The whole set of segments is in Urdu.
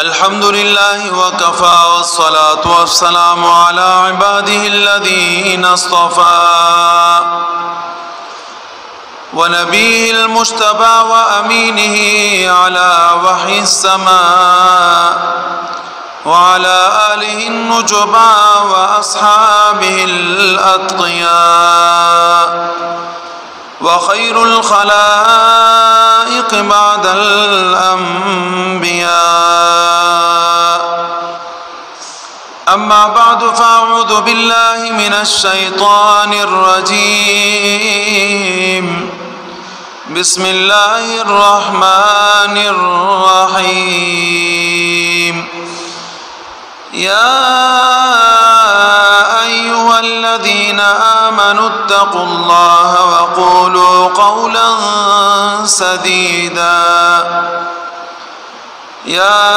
الحمد لله وكفى والصلاة والسلام على عباده الذين اصطفى ونبيه المجتبى وأمينه على وحي السماء وعلى آله النجبى وأصحابه الأتقياء وخير الخلائق بعد الأنبياء. أما بعد فأعوذ بالله من الشيطان الرجيم. بسم الله الرحمن الرحيم. يا أيها الذين آمنوا اتقوا الله وقولوا قولا سديدا. يا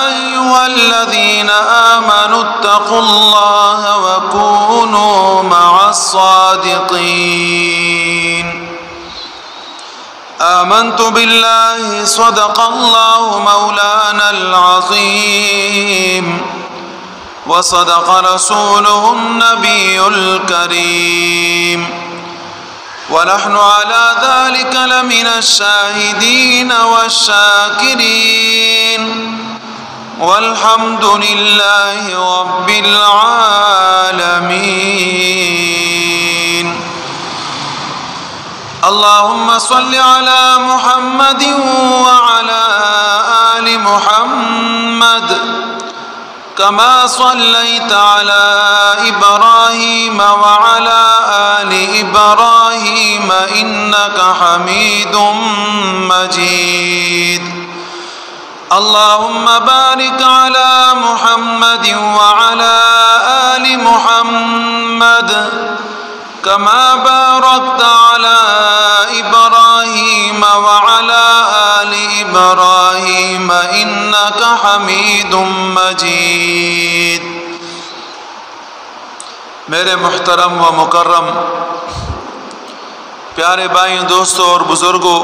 أيها الذين آمنوا اتقوا الله وكونوا مع الصادقين. آمنت بالله صدق الله مولانا العظيم وصدق رسوله النبي الكريم ونحن على ذلك لمن الشاهدين والشاكرين والحمد لله رب العالمين. اللهم صل على محمد وعلى آل محمد كما صليت على إبراهيم وعلى آل إبراهيم إنك حميد مجيد. اللهم بارك على محمد وعلى آل محمد كما باركت على إبراهيم وعلى آل إبراهيم إنك حميد مجيد. میرے محترم و مکرم پیارے بھائیوں، دوستوں اور بزرگوں،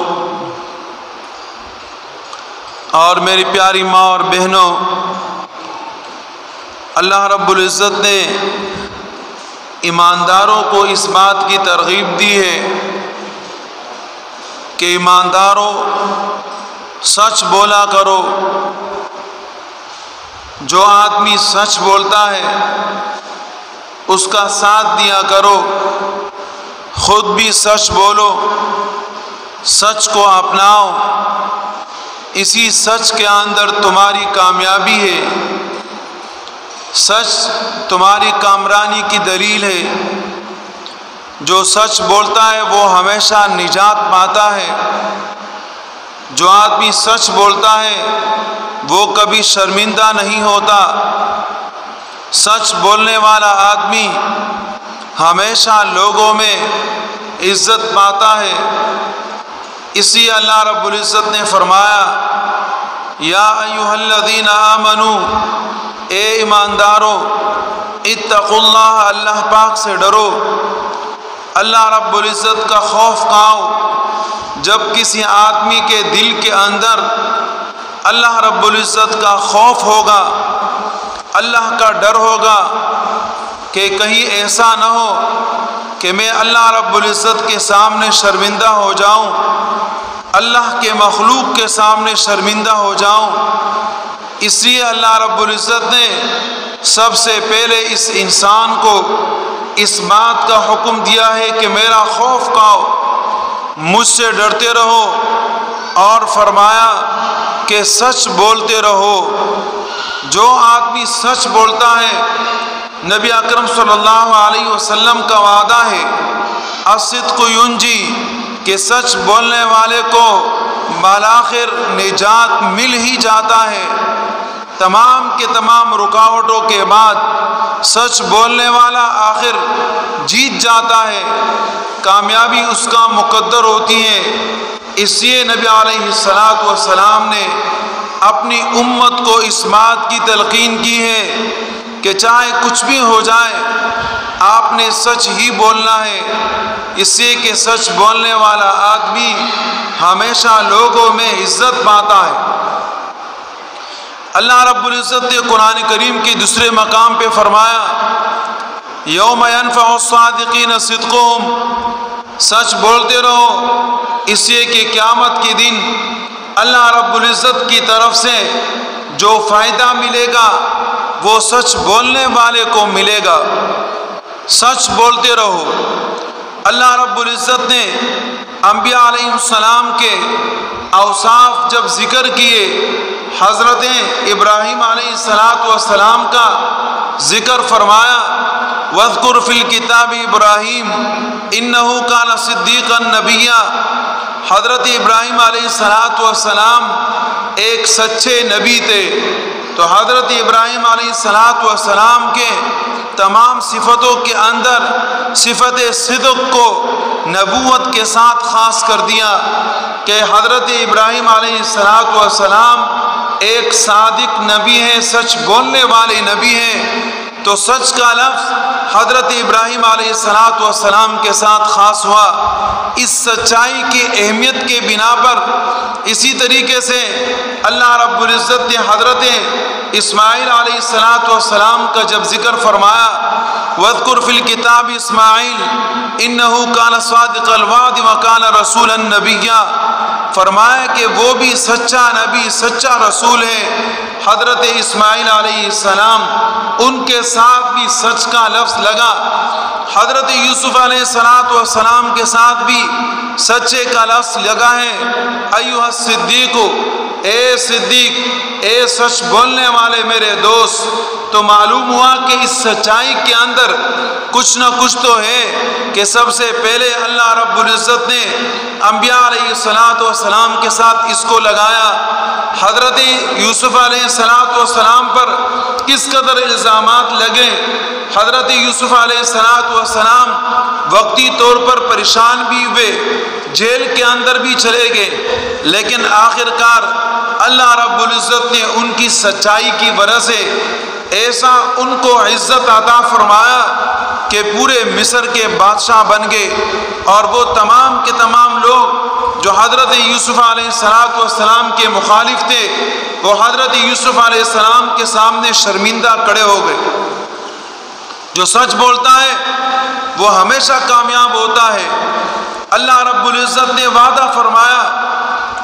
اور میری پیاری ماں اور بہنوں، اللہ رب العزت نے ایمانداروں کو اس بات کی ترغیب دی ہے کہ ایمانداروں سچ بولا کرو. جو آدمی سچ بولتا ہے اس کا ساتھ دیا کرو. خود بھی سچ بولو، سچ کو اپناؤ. اسی سچ کے اندر تمہاری کامیابی ہے، سچ تمہاری کامرانی کی دلیل ہے. جو سچ بولتا ہے وہ ہمیشہ نجات پاتا ہے. جو آدمی سچ بولتا ہے وہ کبھی شرمندہ نہیں ہوتا. سچ بولنے والا آدمی ہمیشہ لوگوں میں عزت پاتا ہے. اسی اللہ رب العزت نے فرمایا، یا ایھا الذین آمنوا، اے ایماندارو، اتقوا اللہ، اللہ پاک سے ڈرو. اللہ رب العزت کا خوف کھاؤ. جب کسی آدمی کے دل کے اندر اللہ رب العزت کا خوف ہوگا، اللہ کا ڈر ہوگا کہ کہیں ایسا نہ ہو کہ میں اللہ رب العزت کے سامنے شرمندہ ہو جاؤں، اللہ کے مخلوق کے سامنے شرمندہ ہو جاؤں. اس لیے اللہ رب العزت نے سب سے پہلے اس انسان کو اس بات کا حکم دیا ہے کہ میرا خوف کھاؤ، مجھ سے ڈرتے رہو، اور فرمایا کہ سچ بولتے رہو. جو آدمی سچ بولتا ہے، نبی اکرم صلی اللہ علیہ وسلم کا وعدہ ہے، الصدق ینجی، کہ سچ بولنے والے کو بالآخر نجات مل ہی جاتا ہے. تمام کے تمام رکاوٹوں کے بعد سچ بولنے والا آخر جیت جاتا ہے، کامیابی اس کا مقدر ہوتی ہے. اس لیے نبی علیہ السلام نے اپنی امت کو اس بات کی تلقین کی ہے کہ چاہے کچھ بھی ہو جائے آپ نے سچ ہی بولنا ہے. اس سے کہ سچ بولنے والا آدمی ہمیشہ لوگوں میں عزت پاتا ہے. اللہ رب العزت نے قرآن کریم کے دوسرے مقام پہ فرمایا یوم ینفع الصادقین صدقہم، سچ بولتے رہو اس لیے کہ قیامت کے دن اللہ رب العزت کی طرف سے جو فائدہ ملے گا وہ سچ بولنے والے کو ملے گا۔ سچ بولتے رہو۔ اللہ رب العزت نے انبیاء علیہ السلام کے اوصاف جب ذکر کیے، حضرت ابراہیم علیہ السلام کا ذکر فرمایا وَاذْكُرْ فِي الْكِتَابِ ابراہیم اِنَّهُ كَانَ صِدِّيقًا نَبِيًّا۔ حضرت ابراہیم علیہ السلام ایک سچے نبی تھے، تو حضرت ابراہیم علیہ السلام کے تمام صفتوں کے اندر صفت صدق کو نبوت کے ساتھ خاص کر دیا کہ حضرت ابراہیم علیہ السلام ایک صادق نبی ہیں، سچ بولنے والے نبی ہیں۔ تو سچ کا لفظ حضرت ابراہیم علیہ السلام کے ساتھ خاص ہوا اس سچائی کی اہمیت کے بنا پر۔ اسی طریقے سے اللہ رب العزت نے حضرت اسماعیل علیہ السلام کا جب ذکر فرمایا وَاذْكُرْ فِي الْكِتَابِ اسماعیل اِنَّهُ كَانَ صَادِقَ الْوَعْدِ وَكَانَ رَسُولًا نَبِيًّا، فرمایا کہ وہ بھی سچا نبی، سچا رسول ہے۔ حضرت اسماعیل علیہ السلام ان کے ساتھ بھی سچ کا لفظ لگا، حضرت یوسف علیہ السلام کے ساتھ بھی سچے کا لفظ لگا ہے ایھا الصدیق، اے صدیق، اے سچ بولنے والے میرے دوست۔ تو معلوم ہوا کہ اس سچائی کے اندر کچھ نہ کچھ تو ہے کہ سب سے پہلے اللہ رب العزت نے انبیاء علیہ السلام کے ساتھ اس کو لگایا۔ حضرت یوسف علیہ السلام پر کس قدر الزامات لگے، حضرت یوسف علیہ السلام وقتی طور پر پریشان بھی ہوئے، جیل کے اندر بھی چلے گئے، لیکن آخر کار اللہ رب العزت نے ان کی سچائی کی وجہ سے ایسا ان کو عزت عطا فرمایا کہ پورے مصر کے بادشاہ بن گئے، اور وہ تمام کے تمام لوگ جو حضرت یوسف علیہ السلام کے مخالف تھے وہ حضرت یوسف علیہ السلام کے سامنے شرمندہ کھڑے ہو گئے۔ جو سچ بولتا ہے وہ ہمیشہ کامیاب ہوتا ہے۔ اللہ رب العزت نے وعدہ فرمایا،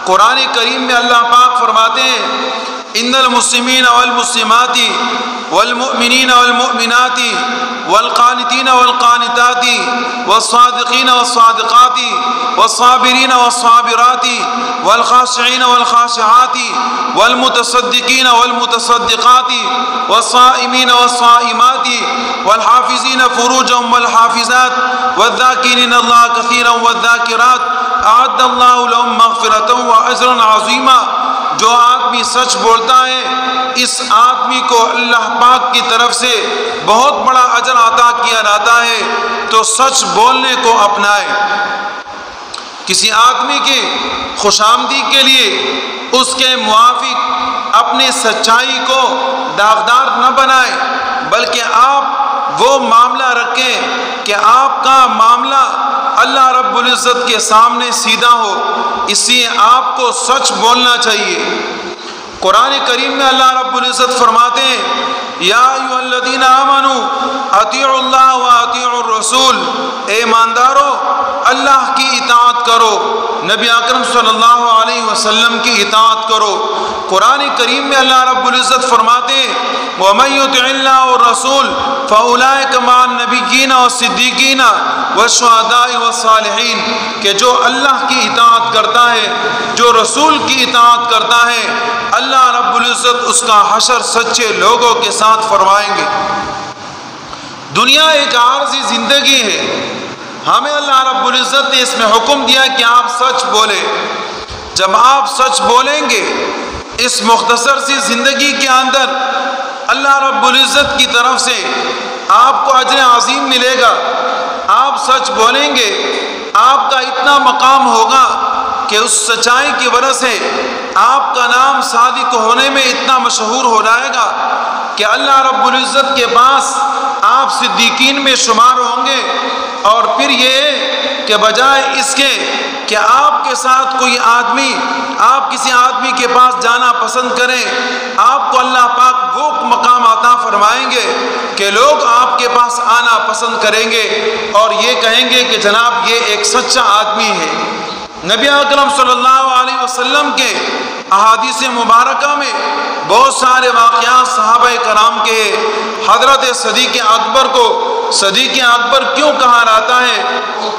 قرآن کریم میں اللہ پاک فرماتے ہیں ان المسلمین والمسلمات والمؤمنین والمؤمنات والقانتین والقانتات والصادقین والصادقات والصابرین والصابرات والخاشعین والخاشعات والمتصدقین والمتصدقات والصائمین والصائمات والحافظین فروجهم والحافظات والذاکرین اللہ کثیرا والذاکرات اعد اللہ لهم مغفرۃ واجرا عظیما۔ جو آدمی سچ بولتا ہے اس آدمی کو اللہ پاک کی طرف سے بہت بڑا اجر عطا کیا جاتا ہے، تو سچ بولنے کو اپنائے۔ کسی آدمی کے خوش آمدید کے لیے اس کے موافق اپنی سچائی کو داغدار نہ بنائے، بلکہ آپ وہ معاملہ رکھیں کہ آپ کا معاملہ اللہ رب العزت کے سامنے سیدھا ہو، اس لیے آپ کو سچ بولنا چاہیے۔ قرآن کریم میں اللہ رب العزت فرماتے ہیں یا ایھا الذین آمنوا اطیعوا اللہ واطیعوا الرسول، اے ایماندارو اللہ کی اطاعت کرو، نبی اکرم صلی اللہ علیہ وسلم کی اطاعت کرو۔ قرآن کریم میں اللہ رب العزت فرماتے ہیں وَمَن يُطِعِ اللَّهَ وَالرَّسُولَ فَأُولَٰئِكَ مَعَ النَّبِيِّينَ وَالصِّدِّيقِينَ وَالشُّهَدَاءِ وَالصَّالِحِينَ، کہ جو اللہ کی اطاعت کرتا ہے، جو رسول کی اطاعت کرتا ہے، اللہ رب العزت اس کا حشر سچے لوگوں کے ساتھ فرمائیں گے۔ دنیا ایک عارضی زندگی ہے، ہمیں اللہ رب العزت نے اس میں حکم دیا کہ آپ سچ بولیں۔ جب آپ سچ بولیں گے اس مختصر سی زندگی کے اندر اللہ رب العزت کی طرف سے آپ کو اجر عظیم ملے گا۔ آپ سچ بولیں گے، آپ کا اتنا مقام ہوگا کہ اس سچائی کی وجہ سے آپ کا نام صادق ہونے میں اتنا مشہور ہو جائے گا کہ اللہ رب العزت کے پاس آپ صدیقین میں شمار ہوں گے۔ اور پھر یہ کہ بجائے اس کے کہ آپ کے ساتھ کوئی آدمی، آپ کسی آدمی کے پاس جانا پسند کریں، آپ کو کہ لوگ آپ کے پاس آنا پسند کریں گے اور یہ کہیں گے کہ جناب یہ ایک سچا آدمی ہے۔ نبی اکرم صلی اللہ علیہ وسلم کے احادیث مبارکہ میں بہت سارے واقعات صحابہ کرام کے حضرت صدیق اکبر کو صدیق اکبر کیوں کہا جاتا ہے؟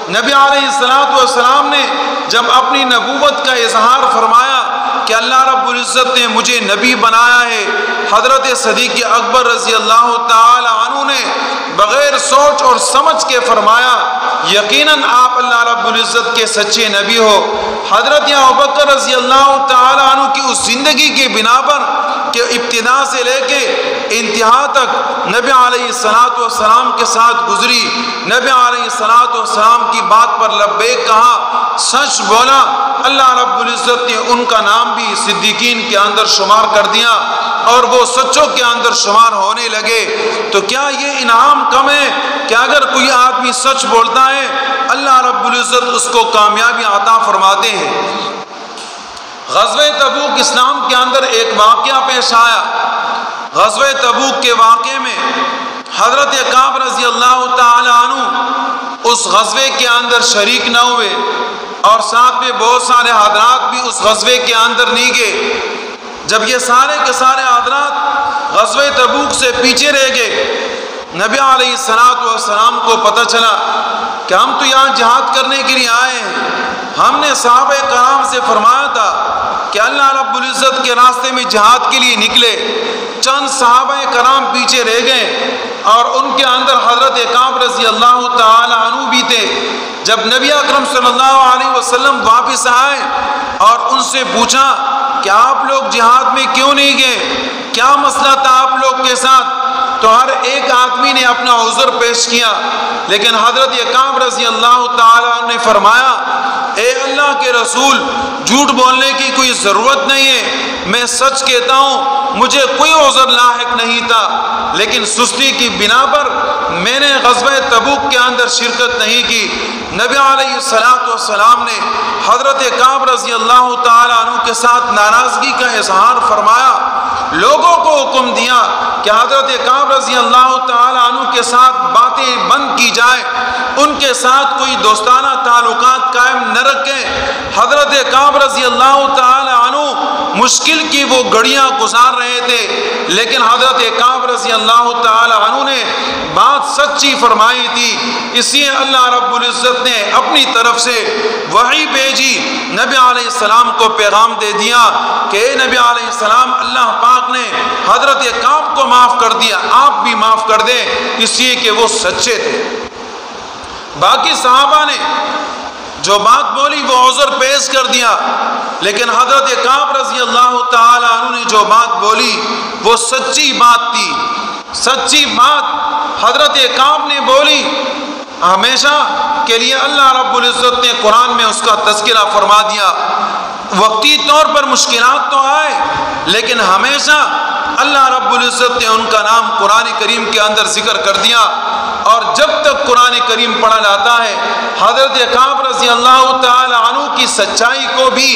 نبی علیہ السلام نے جب اپنی نبوت کا اظہار فرمایا کہ اللہ رب العزت نے مجھے نبی بنایا ہے، حضرت صدیق اکبر رضی اللہ تعالی عنہ نے بغیر سوچ اور سمجھ کے فرمایا یقیناً آپ اللہ رب العزت کے سچے نبی ہو۔ حضرت ابوبکر رضی اللہ تعالی عنہ کی اس زندگی کی بنا پر کہ ابتدا سے لے کے انتہا تک نبی علیہ السلام کے ساتھ گزری، نبی علیہ السلام کی بات پر لبیک کہا، سچ بولا، اللہ رب العزت نے ان کا نام بھی صدیقین کے اندر شمار کر دیا اور وہ سچوں کے اندر شمار ہونے لگے۔ تو کیا یہ انعام کم ہے کہ اگر کوئی آدمی سچ بولتا ہے اللہ رب العزت اس کو کامیابی عطا فرماتے ہیں؟ غزوہ تبوک اسلام کے اندر ایک واقعہ پیش آیا۔ غزوہ تبوک کے واقعے میں حضرت کعب رضی اللہ تعالی عنہ اس غزوے کے اندر شریک نہ ہوئے اور ساتھ میں بہت سارے حضرات بھی اس غزوے کے اندر نہیں گئے۔ جب یہ سارے کے سارے حضرات غزوہ تبوک سے پیچھے رہ گئے، نبی علیہ السلام کو پتہ چلا کہ ہم تو یہاں جہاد کرنے کے لیے آئے ہیں، ہم نے صحابہ کرام سے فرمایا تھا کہ اللہ رب العزت کے راستے میں جہاد کے لیے نکلے، چند صحابہ کرام پیچھے رہ گئے اور ان کے اندر حضرت کعب رضی اللہ تعالی عنہ بھی تھے۔ جب نبی اکرم صلی اللہ علیہ وسلم واپس آئے اور ان سے پوچھا کہ آپ لوگ جہاد میں کیوں نہیں گئے، کیا مسئلہ تھا آپ لوگ کے ساتھ، تو ہر ایک آدمی نے اپنا عذر پیش کیا، لیکن حضرت کعب رضی اللہ تعالی عنہ نے فرمایا اے اللہ کے رسول، جھوٹ بولنے کی کوئی ضرورت نہیں ہے، میں سچ کہتا ہوں، مجھے کوئی عذر لاحق نہیں تھا، لیکن سستی کی بنا پر میں نے غزوہ تبوک کے اندر شرکت نہیں کی۔ نبی علیہ السلام نے حضرت کعب رضی اللہ تعالی عنہ کے ساتھ ناراضگی کا اظہار فرمایا، لوگوں کو حکم دیا کہ حضرت کعب رضی اللہ تعالی عنہ کے ساتھ باتیں بند کی جائے، ان کے ساتھ کوئی دوستانہ تعلقات قائم نہ رکھیں۔ حضرت کعب رضی اللہ تعالی عنہ مشکل کی وہ گھڑیاں گزار رہے تھے، لیکن حضرت کعب رضی اللہ تعالی عنہ نے بات سچی فرمائی تھی، اس لیے اللہ رب العزت نے اپنی طرف سے وحی بھیجی، نبی علیہ السلام کو پیغام دے دیا کہ اے نبی علیہ السلام، اللہ پاک نے حضرت کعب کو معاف کر دیا، آپ بھی معاف کر دیں، اس لیے کہ وہ سچے تھے۔ باقی صحابہ نے جو بات بولی وہ عذر پیش کر دیا، لیکن حضرت کعب رضی اللہ تعالی عنہ نے جو بات بولی وہ سچی بات تھی۔ سچی بات حضرت کعب نے بولی، ہمیشہ کے لیے اللہ رب العزت نے قرآن میں اس کا تذکرہ فرما دیا۔ وقتی طور پر مشکلات تو آئے، لیکن ہمیشہ اللہ رب العزت نے ان کا نام قرآن کریم کے اندر ذکر کر دیا، اور جب تک قرآن کریم پڑھا جاتا ہے حضرت کعب رضی اللہ تعالی عنہ کی سچائی کو بھی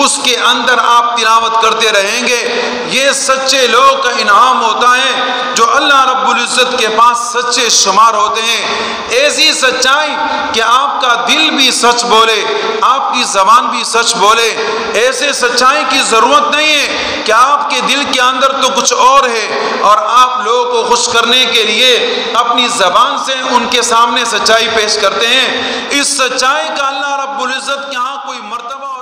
اس کے اندر آپ تلاوت کرتے رہیں گے۔ یہ سچے لوگ کا انعام ہوتا ہے جو اللہ رب العزت کے پاس سچے شمار ہوتے ہیں۔ ایسی سچائی کہ آپ کا دل بھی سچ بولے، آپ کی زبان بھی سچ بولے۔ ایسے سچائی کی ضرورت نہیں ہے کہ آپ کے دل کے اندر تو کچھ اور ہے اور آپ لوگوں کو خوش کرنے کے لیے اپنی زبان سے ان کے سامنے سچائی پیش کرتے ہیں۔ اس سچائی کا اللہ رب العزت کے ہاں کوئی مرتبہ